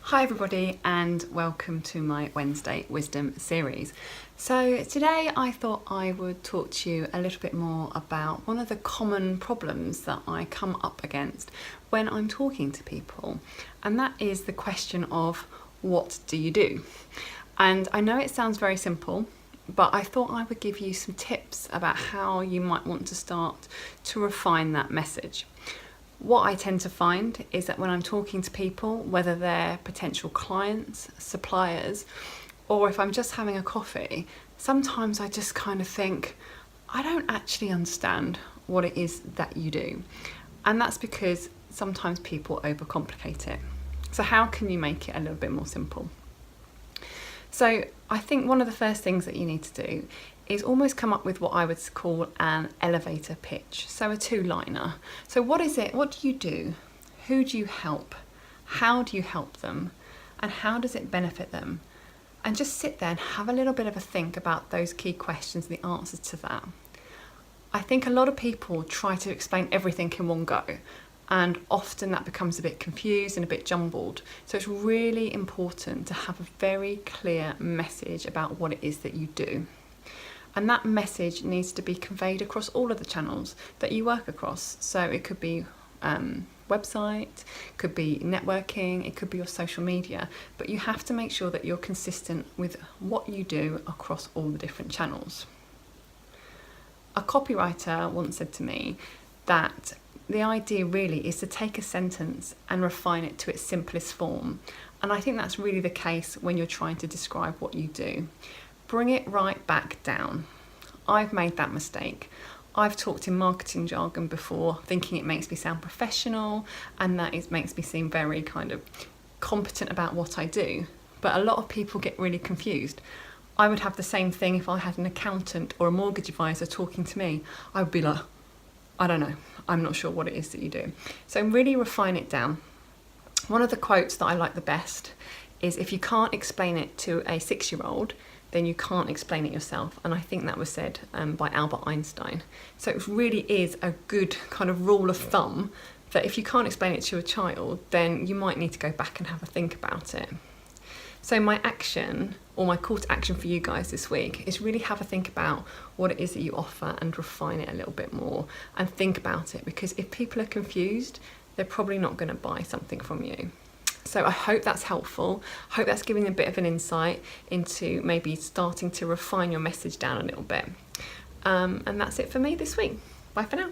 Hi everybody and welcome to my Wednesday Wisdom series. So today I thought I would talk to you a little bit more about one of the common problems that I come up against when I'm talking to people, and that is the question of what do you do? And I know it sounds very simple, but I thought I would give you some tips about how you might want to start to refine that message. What I tend to find is that when I'm talking to people, whether they're potential clients, suppliers, or if I'm just having a coffee, sometimes I just kind of think, I don't actually understand what it is that you do. And that's because sometimes people overcomplicate it. So how can you make it a little bit more simple? So I think one of the first things that you need to do is almost come up with what I would call an elevator pitch. So a two-liner. So what is it? What do you do? Who do you help? How do you help them? And how does it benefit them? And just sit there and have a little bit of a think about those key questions and the answers to that. I think a lot of people try to explain everything in one go, and often that becomes a bit confused and a bit jumbled. So it's really important to have a very clear message about what it is that you do. And that message needs to be conveyed across all of the channels that you work across. So it could be website, could be networking, it could be your social media, but you have to make sure that you're consistent with what you do across all the different channels. A copywriter once said to me that the idea really is to take a sentence and refine it to its simplest form. And I think that's really the case when you're trying to describe what you do. Bring it right back down. I've made that mistake. I've talked in marketing jargon before, thinking it makes me sound professional and that it makes me seem very kind of competent about what I do. But a lot of people get really confused. I would have the same thing if I had an accountant or a mortgage advisor talking to me. I would be like, I don't know, I'm not sure what it is that you do. So really refine it down. One of the quotes that I like the best is, if you can't explain it to a 6-year-old, then you can't explain it yourself. And I think that was said by Albert Einstein. So it really is a good kind of rule of thumb that if you can't explain it to a child, then you might need to go back and have a think about it. So my action, or my call to action for you guys this week, is really have a think about what it is that you offer and refine it a little bit more and think about it, because if people are confused, they're probably not going to buy something from you. So I hope that's helpful. I hope that's giving a bit of an insight into maybe starting to refine your message down a little bit. And that's it for me this week. Bye for now.